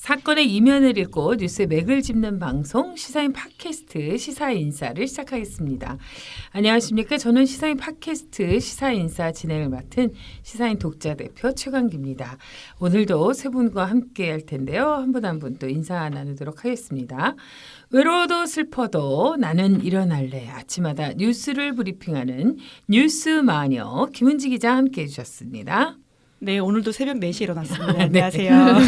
사건의 이면을 읽고 뉴스의 맥을 짚는 방송 시사인 팟캐스트 시사인사를 시작하겠습니다. 안녕하십니까. 저는 시사인 팟캐스트 시사인사 진행을 맡은 시사인 독자 대표 최강기입니다. 오늘도 세 분과 함께 할 텐데요. 한 분 한 분 또 인사 나누도록 하겠습니다. 외로워도 슬퍼도 나는 일어날래. 아침마다 뉴스를 브리핑하는 뉴스마녀 김은지 기자 함께해 주셨습니다. 네, 오늘도 새벽 4시에 일어났습니다. 네. 안녕하세요.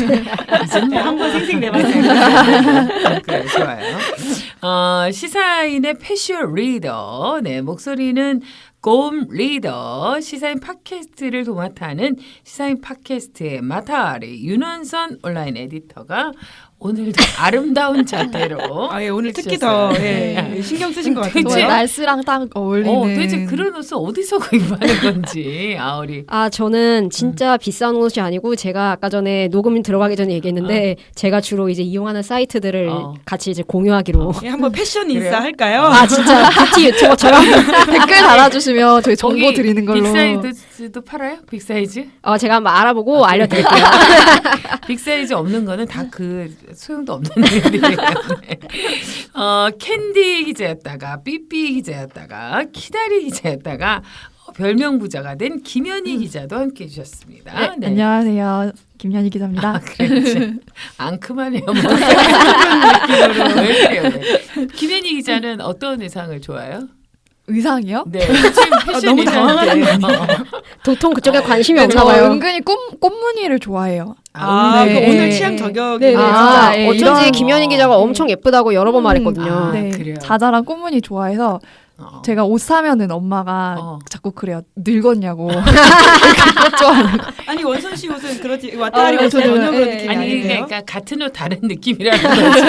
네, 한번 생생내봤어요. 그래, 좋아요. 시사인의 패션 리더, 네, 목소리는 곰 리더, 시사인 팟캐스트를 도맡아하는 시사인 팟캐스트의 마타리 윤원선 온라인 에디터가 오늘도 아름다운 자태로 예, 오늘 특히 더 신경 쓰신 것 같아요. 도대체 날씨랑 딱 어울리는. 도대체 그런 옷을 어디서 구입하는 건지 우리. 저는 진짜 비싼 옷이 아니고 제가 아까 전에 녹음 들어가기 전에 얘기했는데 제가 주로 이제 이용하는 사이트들을 같이 이제 공유하기로. 한번 패션 인싸 할까요? 진짜 뷰티 유튜버처럼 댓글 달아주시면 저희 정보 드리는 걸로. 빅사이즈도 팔아요? 빅사이즈? 제가 한번 알아보고 알려드릴게요. 빅사이즈 없는 거는 다 소용도 없는 일이에요. 캔디 기자였다가 삐삐 기자였다가 키다리 기자였다가 별명 부자가 된 김현희 기자도 함께해 주셨습니다. 네. 안녕하세요. 김현희 기자입니다. 그래, 앙큼하네요. 그런 느낌으로. 왜 그래요? 네. 김현희 기자는 어떤 의상을 좋아해요? 의상이요? 네, 지금 패션 너무 당황하네요. 도통 그쪽에 관심이 없나 저 봐요. 은근히 꽃무늬를 좋아해요. 그 오늘 취향 저격이. 네, 진짜 어쩐지 이런 김현희 기자가 엄청 예쁘다고 여러 번 말했거든요. 네, 그래요? 자잘한 꽃무늬 좋아해서 제가 옷 사면은 엄마가 자꾸 그래요. 늙었냐고. 그것 좋아하는 거. 아니 원선 씨 옷은 그렇지 왔다리 옷은 저는, 전혀 그런 네. 느낌이 아니 아닌데요. 그러니까 같은 옷 다른 느낌이라는 거지.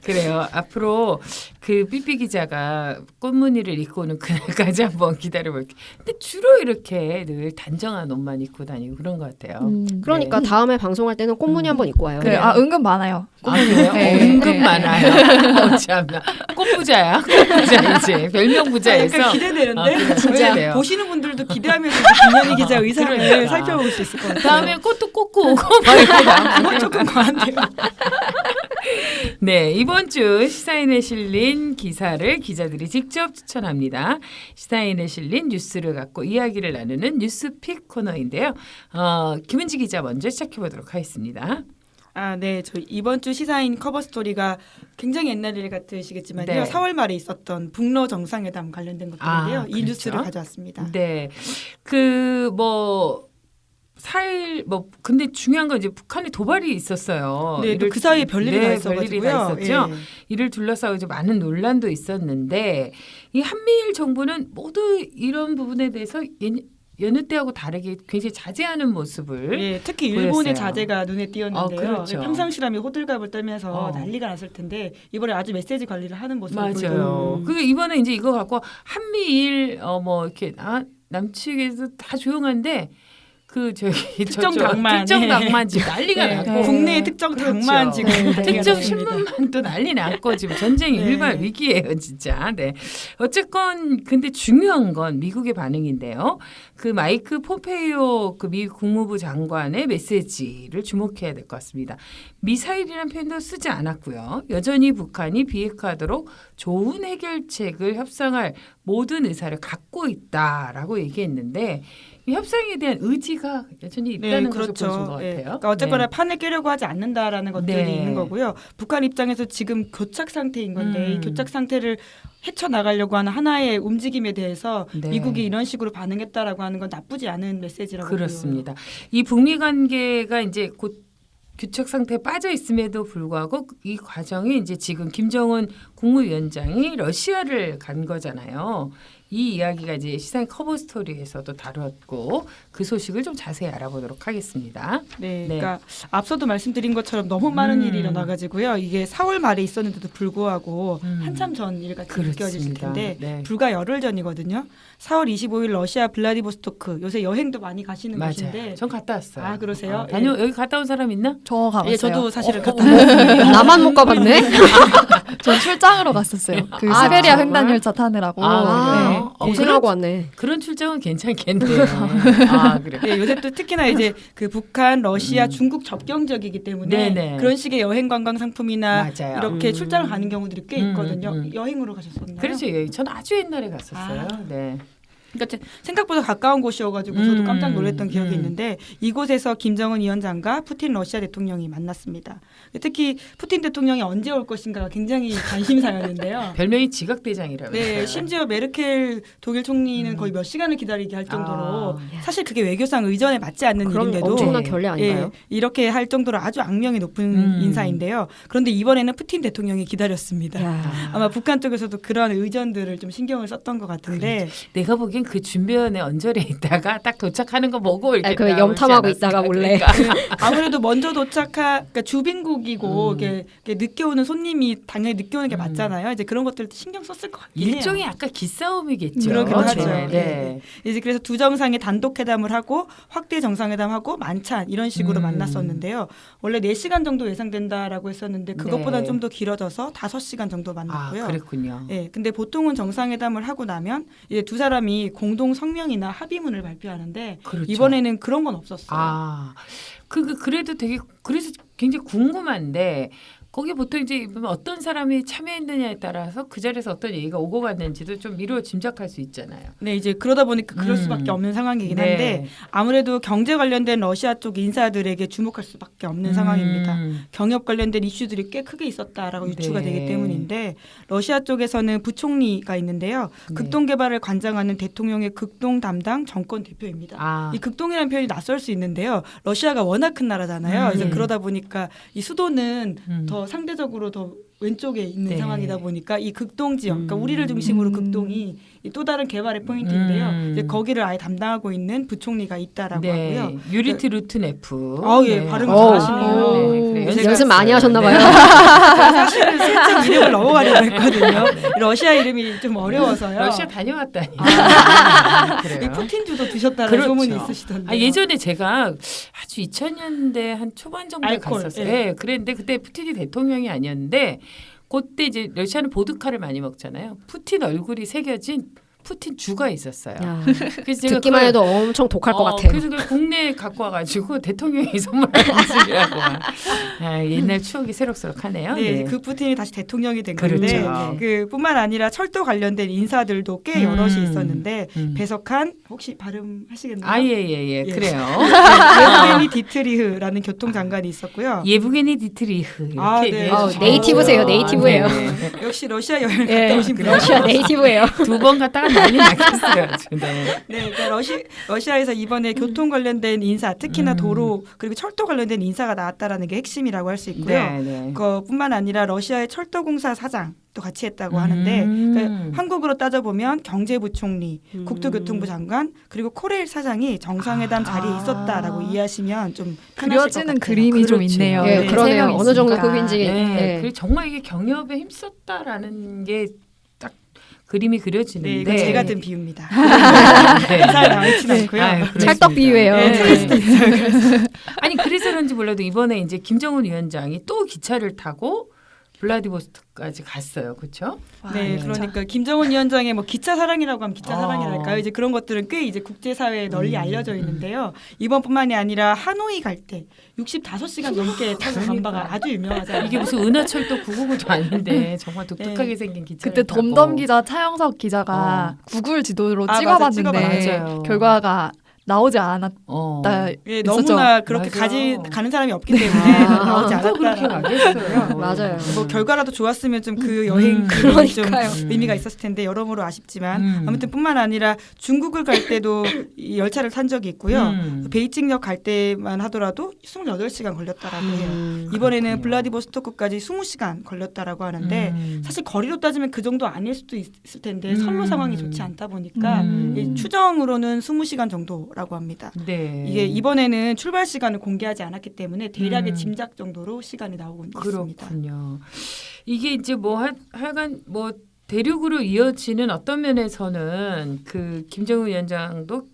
그래요. 앞으로 그 삐삐 기자가 꽃무늬를 입고 오는 그날까지 한번 기다려볼게요. 근데 주로 이렇게 늘 단정한 옷만 입고 다니고 그런 것 같아요. 그러니까 네. 다음에 방송할 때는 꽃무늬 한번 입고 와요. 그래, 은근 많아요. 그래요? 네. 은근 네. 많아요. 참나. 꽃부자야. 꽃부자 이제 별명 부자에서. 약간 기대되는데 그래, 기대돼요. 보시는 분들도 기대하면서 김현희 기자 의상을 그러니까. 살펴볼 수 있을 것 같아요. 다음에 꽃도 꽂고 오고 막 그건 조금 과한데요. 네, 이번 주 시사인에 실린 기사를 기자들이 직접 추천합니다. 시사인에 실린 뉴스를 갖고 이야기를 나누는 뉴스픽 코너인데요. 김은지 기자 먼저 시작해 보도록 하겠습니다. 네. 저 이번 주 시사인 커버 스토리가 굉장히 옛날 일 같으시겠지만요. 네. 4월 말에 있었던 북러 정상회담 관련된 것들인데요. 이 그렇죠. 뉴스를 가져왔습니다. 네, 4일 근데 중요한 건 이제 북한에 도발이 있었어요. 네, 그 사이에 별일이 다 있어가지고요. 별일이 다 있었죠. 예. 이를 둘러싸고 이제 많은 논란도 있었는데 이 한미일 정부는 모두 이런 부분에 대해서 여느 때하고 다르게 굉장히 자제하는 모습을 예, 특히 일본의 보였어요. 자제가 눈에 띄었는데요. 그렇죠. 평상시라면 호들갑을 떨면서 난리가 났을 텐데 이번에 아주 메시지 관리를 하는 모습을 맞아요. 보여요. 그 이번에 이제 이거 갖고 한미일 이렇게 남측에서 다 조용한데 특정 당만 지금 난리가 네. 났고 국내의 특정 그렇죠. 당만 지금 특정 신문만 또 난리 났고 지금 전쟁이 네. 일발 위기예요 진짜. 네. 어쨌건 근데 중요한 건 미국의 반응인데요. 그 마이크 폼페이오 그 미국 국무부 장관의 메시지를 주목해야 될 것 같습니다. 미사일이라는 표현도 쓰지 않았고요. 여전히 북한이 비핵화하도록 좋은 해결책을 협상할 모든 의사를 갖고 있다라고 얘기했는데 이 협상에 대한 의지가 여전히 있다는 것을 그렇죠. 보여준 것 같아요. 그러니까 어쨌거나 네. 판을 깨려고 하지 않는다라는 것들이 네. 있는 거고요. 북한 입장에서 지금 교착 상태인 건데 이 교착 상태를 헤쳐나가려고 하는 하나의 움직임에 대해서 네. 미국이 이런 식으로 반응했다라고 하는 건 나쁘지 않은 메시지라고 그렇습니다. 이 북미 관계가 이제 곧 교착 상태에 빠져 있음에도 불구하고 이 과정이 이제 지금 김정은 국무위원장이 러시아를 간 거잖아요. 이 이야기가 이제 시사인 커버 스토리에서도 다뤘고 그 소식을 좀 자세히 알아보도록 하겠습니다. 네, 그러니까 앞서도 말씀드린 것처럼 너무 많은 일이 일어나가지고요. 이게 4월 말에 있었는데도 불구하고 한참 전 일 같이 느껴지실 텐데 네. 불과 열흘 전이거든요. 4월 25일 러시아 블라디보스토크 요새 여행도 많이 가시는 맞아요. 곳인데 전 갔다 왔어요. 아, 그러세요? 여기 갔다 온 사람 있나? 저 가봤어요. 예, 저도 사실은 갔다 왔습니다. 나만 못 가봤네. 전 출장으로 갔었어요. 그 아, 시베리아 정말? 횡단 열차 타느라고. 아, 네. 고생하고 왔네. 그런 출장은 괜찮겠네요. 아, 그래. 네, 요새 또 특히나 이제 그 북한, 러시아, 중국 접경 지역이기 때문에 네네. 그런 식의 여행 관광 상품이나 맞아요. 이렇게 출장을 가는 경우들이 꽤 있거든요. 음. 여행으로 가셨었나요? 그렇죠. 예. 전 아주 옛날에 갔었어요. 네. 그러니까 생각보다 가까운 곳이어가지고 저도 깜짝 놀랐던 기억이 있는데 이곳에서 김정은 위원장과 푸틴 러시아 대통령이 만났습니다. 특히 푸틴 대통령이 언제 올 것인가가 굉장히 관심사였는데요. 별명이 지각대장이라고. 네, 심지어 메르켈 독일 총리는 거의 몇 시간을 기다리게 할 정도로 사실 그게 외교상 의전에 맞지 않는 그럼 일인데도 엄청난 결례 아닌가요? 이렇게 할 정도로 아주 악명이 높은 인사인데요. 그런데 이번에는 푸틴 대통령이 기다렸습니다. 아마 북한 쪽에서도 그런 의전들을 좀 신경을 썼던 것 같은데 내가 보기엔 그 준비원에 언저리에 있다가 딱 도착하는 거 보고 이렇게 그 염탐하고 있다가 몰래. 아무래도 먼저 그러니까 주빈국이고 이렇게 늦게 오는 손님이 당연히 늦게 오는 게 맞잖아요. 이제 그런 것들도 신경 썼을 것 같긴 해요. 일종의 아까 기싸움이겠죠. 그러긴 하죠. 네. 네. 이제 그래서 두 정상이 단독 회담을 하고 확대 정상회담하고 만찬 이런 식으로 만났었는데요. 원래 4시간 정도 예상된다라고 했었는데 그것보다는 네. 좀 더 길어져서 5시간 정도 만났고요. 그랬군요. 네, 근데 보통은 정상회담을 하고 나면 이제 두 사람이 공동 성명이나 합의문을 발표하는데 그렇죠. 이번에는 그런 건 없었어요. 그래도 되게 그래서 굉장히 궁금한데 거기 보통 이제 어떤 사람이 참여했느냐에 따라서 그 자리에서 어떤 얘기가 오고 갔는지도 좀 미루어 짐작할 수 있잖아요. 네, 이제 그러다 보니까 그럴 수밖에 없는 상황이긴 한데 아무래도 경제 관련된 러시아 쪽 인사들에게 주목할 수밖에 없는 상황입니다. 경협 관련된 이슈들이 꽤 크게 있었다라고 유추가 되기 때문인데 러시아 쪽에서는 부총리가 있는데요. 극동 개발을 관장하는 대통령의 극동 담당 정권 대표입니다. 이 극동이라는 표현이 낯설 수 있는데요. 러시아가 워낙 큰 나라잖아요. 그래서 그러다 보니까 이 수도는 더 상대적으로 더 왼쪽에 있는 상황이다 보니까 이 극동 지역, 그러니까 우리를 중심으로 극동이 또 다른 개발의 포인트인데요. 이제 거기를 아예 담당하고 있는 부총리가 있다라고 하고요. 유리티 루트네프. 예, 발음 잘하시네요. 네, 그래, 연습 많이 하셨나 봐요. 사실은 슬쩍 이름을 넘어가려고 했거든요. 러시아 이름이 좀 어려워서요. 러시아 다녀왔다니. 이 푸틴주도 드셨다는 그렇죠. 소문이 있으시던데. 예전에 제가 아주 2000년대 한 초반 정도에 알코올, 갔었어요. 네, 그랬는데 그때 푸틴이 대통령이 아니었는데 그때 이제 러시아는 보드카를 많이 먹잖아요. 푸틴 얼굴이 새겨진 푸틴 주가 있었어요. 그래서 제가 듣기만 해도 엄청 독할 것 같아요. 그래서 그걸 국내에 갖고 와가지고 대통령이 선물한 모습이라고. 옛날 추억이 새록새록하네요. 네, 그 푸틴이 다시 대통령이 된 건데 그렇죠. 그뿐만 아니라 철도 관련된 인사들도 꽤 여럿이 있었는데 배석한 혹시 발음하시겠나요? 예. 그래요. 예브게니 디트리흐라는 교통장관이 있었고요. 예브게니 디트리흐. 네. 네이티브세요. 네이티브예요. 역시 러시아 여행 갔다 오신 분. 러시아 네이티브예요. 2번 갔다가 난리 났겠어요. 네, 그러니까 러시아에서 이번에 교통 관련된 인사, 특히나 도로 그리고 철도 관련된 인사가 나왔다라는 게 핵심이라고 할 수 있고요. 그뿐만 아니라 러시아의 철도공사 사장도 같이 했다고 하는데 그러니까 한국으로 따져보면 경제부총리, 국토교통부 장관 그리고 코레일 사장이 정상회담 자리에 있었다라고 이해하시면 좀 그려지는 그림이 좀 있네요. 네, 그러네요. 세 어느 정도 있으니까. 급인지. 그리고 정말 이게 경협에 힘썼다라는 게 딱 그림이 그려지는데. 네, 이건 제가 든 비유입니다. 네. 잘 나오진 않고요. 찰떡 비유예요. 아니 그래서 그런지 몰라도 이번에 이제 김정은 위원장이 또 기차를 타고 블라디보스토크까지 갔어요. 그렇죠? 네, 그러니까 김정은 위원장의 뭐 기차 사랑이라고 하면 기차 사랑이랄까요? 이제 그런 것들은 꽤 이제 국제 사회에 널리 알려져 있는데요. 이번뿐만이 아니라 하노이 갈 때 65시간 넘게 타고 간 바가 아주 유명하잖아요. 이게 무슨 은하철도 999도 아닌데 정말 독특하게 생긴 기차. 그때 덤덤 기자 차영석 기자가 구글 지도로 찍어봤는데 맞아요. 결과가 나오지 않았다. 예, 너무나 그렇게 가는 사람이 없기 때문에 나오지 않았다라는 거예요. 맞아요. 뭐 결과라도 좋았으면 좀 그 여행 좀 의미가 있었을 텐데 여러모로 아쉽지만 아무튼 뿐만 아니라 중국을 갈 때도 이 열차를 탄 적이 있고요. 베이징역 갈 때만 하더라도 28시간 걸렸다라고 해요. 이번에는 블라디보스토크까지 20시간 걸렸다라고 하는데 사실 거리로 따지면 그 정도 아닐 수도 있을 텐데 선로 상황이 좋지 않다 보니까 이 추정으로는 20시간 정도라고 합니다. 네. 이게 이번에는 출발 시간을 공개하지 않았기 때문에 대략의 짐작 정도로 시간이 나오고 있습니다. 그렇군요. 이게 이제 뭐 하여간 뭐 대륙으로 이어지는 어떤 면에서는 그 김정은 위원장도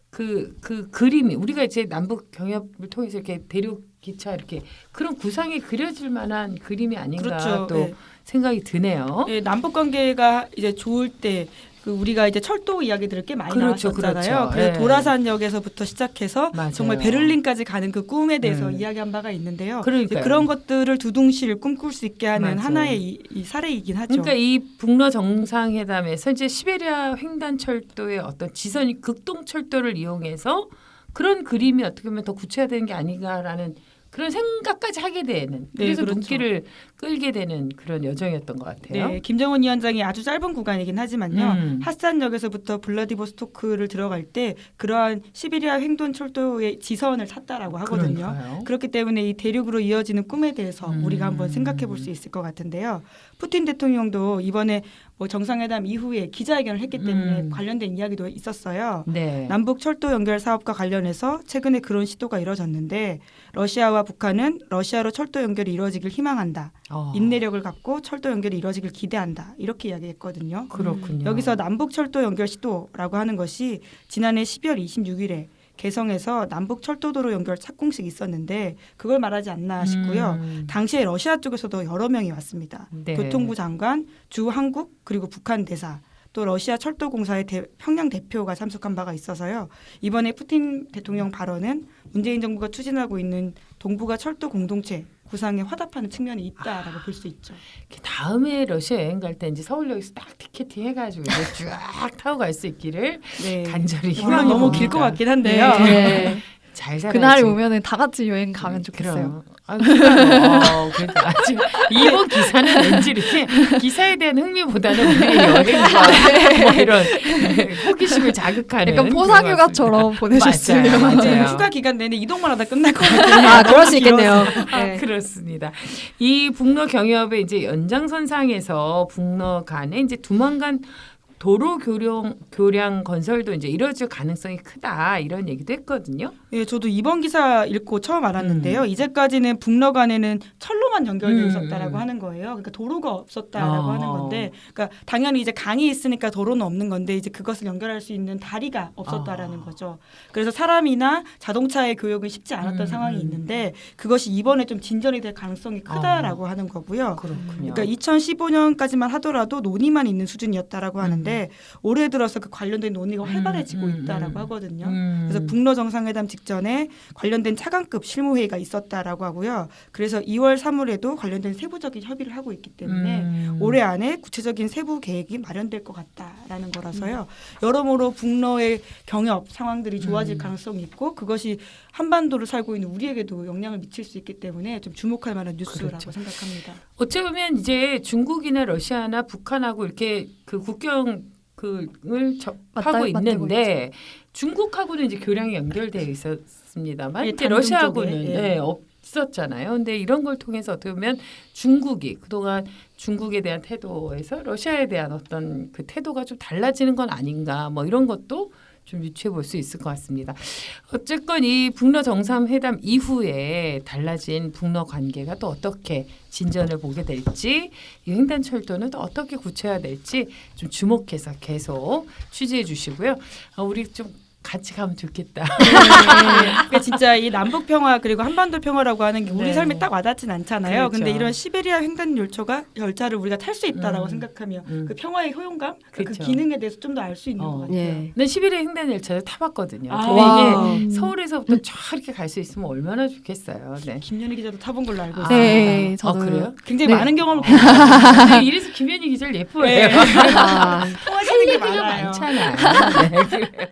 그 그림이 우리가 이제 남북 경협을 통해서 이렇게 대륙 기차 이렇게 그런 구상이 그려질 만한 그림이 아닌가 그렇죠. 또 생각이 드네요. 네, 남북 관계가 이제 좋을 때 그 우리가 이제 철도 이야기들을 꽤 많이 그렇죠, 나왔었잖아요. 그렇죠. 그래서 네. 도라산역에서부터 시작해서 맞아요. 정말 베를린까지 가는 그 꿈에 대해서 이야기한 바가 있는데요. 그러니까요. 그런 것들을 두둥실 꿈꿀 수 있게 하는 맞아요. 하나의 이 사례이긴 하죠. 그러니까 이 북러 정상회담에서 이제 시베리아 횡단철도의 어떤 지선이 극동철도를 이용해서 그런 그림이 어떻게 보면 더 구체화되는 게 아닌가라는 그런 생각까지 하게 되는 네, 그래서 그렇죠. 눈길을 끌게 되는 그런 여정이었던 것 같아요. 네, 김정은 위원장이 아주 짧은 구간이긴 하지만요. 하산역에서부터 블라디보스토크를 들어갈 때 그러한 시베리아 횡단철도의 지선을 찾다라고 하거든요. 그러니까요. 그렇기 때문에 이 대륙으로 이어지는 꿈에 대해서 우리가 한번 생각해 볼 수 있을 것 같은데요. 푸틴 대통령도 이번에 뭐 정상회담 이후에 기자회견을 했기 때문에 관련된 이야기도 있었어요. 네. 남북 철도 연결 사업과 관련해서 최근에 그런 시도가 이뤄졌는데 러시아와 북한은 러시아로 철도 연결이 이루어지길 희망한다. 인내력을 갖고 철도 연결이 이루어지길 기대한다. 이렇게 이야기했거든요. 그렇군요. 여기서 남북 철도 연결 시도라고 하는 것이 지난해 12월 26일에 개성에서 남북 철도도로 연결 착공식이 있었는데 그걸 말하지 않나 싶고요. 당시에 러시아 쪽에서도 여러 명이 왔습니다. 네. 교통부 장관, 주 한국 그리고 북한 대사 또 러시아 철도공사의 평양 대표가 참석한 바가 있어서요. 이번에 푸틴 대통령 발언은 문재인 정부가 추진하고 있는 동북아 철도 공동체 구상에 화답하는 측면이 있다라고 볼 수 있죠. 다음에 러시아 여행 갈 때 이제 서울역에서 딱 티켓팅 해가지고 이제 쫙 타고 갈 수 있기를 네. 간절히 물론 희망해 너무 봅니다. 길 것 같긴 한데요. 네. 잘 살아야지. 그날이 오면은 다 같이 여행 가면 좋겠어요. 그러니까 아주 이번 기사는 왠지 이렇게 기사에 대한 흥미보다는 우리의 여행과 뭐 이런 호기심을 자극하는 약간 포상휴가처럼 보내셨으면. 맞아요. 휴가 기간 내내 이동만 하다 끝날 것 같아요. 아, 그럴 수 있겠네요. 아, 네. 그렇습니다. 이 북러 경협의 이제 연장선상에서 북러 간에 이제 두만간 도로 교량 건설도 이제 이루어질 가능성이 크다 이런 얘기도 했거든요. 예, 저도 이번 기사 읽고 처음 알았는데요. 이제까지는 북러 간에는 철로만 연결되어 있었다라고 하는 거예요. 그러니까 도로가 없었다라고 하는 건데, 그러니까 당연히 이제 강이 있으니까 도로는 없는 건데 이제 그것을 연결할 수 있는 다리가 없었다라는 거죠. 그래서 사람이나 자동차의 교역은 쉽지 않았던 상황이 있는데 그것이 이번에 좀 진전이 될 가능성이 크다라고 하는 거고요. 그렇군요. 그러니까 2015년까지만 하더라도 논의만 있는 수준이었다라고 하는데 올해 들어서 그 관련된 논의가 활발해지고 있다라고 하거든요. 그래서 북러 정상회담 직전에 관련된 차관급 실무회의가 있었다라고 하고요. 그래서 2월 3월에도 관련된 세부적인 협의를 하고 있기 때문에 올해 안에 구체적인 세부 계획이 마련될 것 같다라는 거라서요. 여러모로 북러의 경협 상황들이 좋아질 가능성이 있고 그것이 한반도를 살고 있는 우리에게도 영향을 미칠 수 있기 때문에 좀 주목할 만한 뉴스라고 그렇죠. 생각합니다. 어쩌면 이제 중국이나 러시아나 북한하고 이렇게 그 국경 을 접하고 있는데 중국하고는 이제 교량이 연결되어 있었습니다만 예, 이제 단둥 러시아하고는 쪽에, 예. 네, 없었잖아요. 근데 이런 걸 통해서 어떻게 보면 중국이 그동안 중국에 대한 태도에서 러시아에 대한 어떤 그 태도가 좀 달라지는 건 아닌가 뭐 이런 것도 좀 유추해 볼 수 있을 것 같습니다. 어쨌건 이 북러 정상회담 이후에 달라진 북러 관계가 또 어떻게 진전을 보게 될지 이 횡단철도는 또 어떻게 구체화될지 좀 주목해서 계속 취재해 주시고요. 우리 좀 같이 가면 좋겠다. 그러니까 진짜 이 남북 평화 그리고 한반도 평화라고 하는 게 우리 네. 삶에 딱 와닿진 않잖아요. 그렇죠. 근데 이런 시베리아 횡단 열차를 우리가 탈 수 있다라고 생각하면 그 평화의 효용감, 그 그렇죠. 기능에 대해서 좀 더 알 수 있는 것 같아요. 네. 근 시베리아 횡단 열차를 타봤거든요. 아. 근데 와. 이게 서울에서부터 쫙 이렇게 갈 수 있으면 얼마나 좋겠어요. 네. 김연희 기자도 타본 걸로 알고 있어요. 네, 저도 그래요? 굉장히 네. 많은 경험을 보고 네, 이래서 김연희 기자를 예뻐해요. 네. 아, 통하시는 게 얘기가 많아요. 많잖아요. 네, 그래요.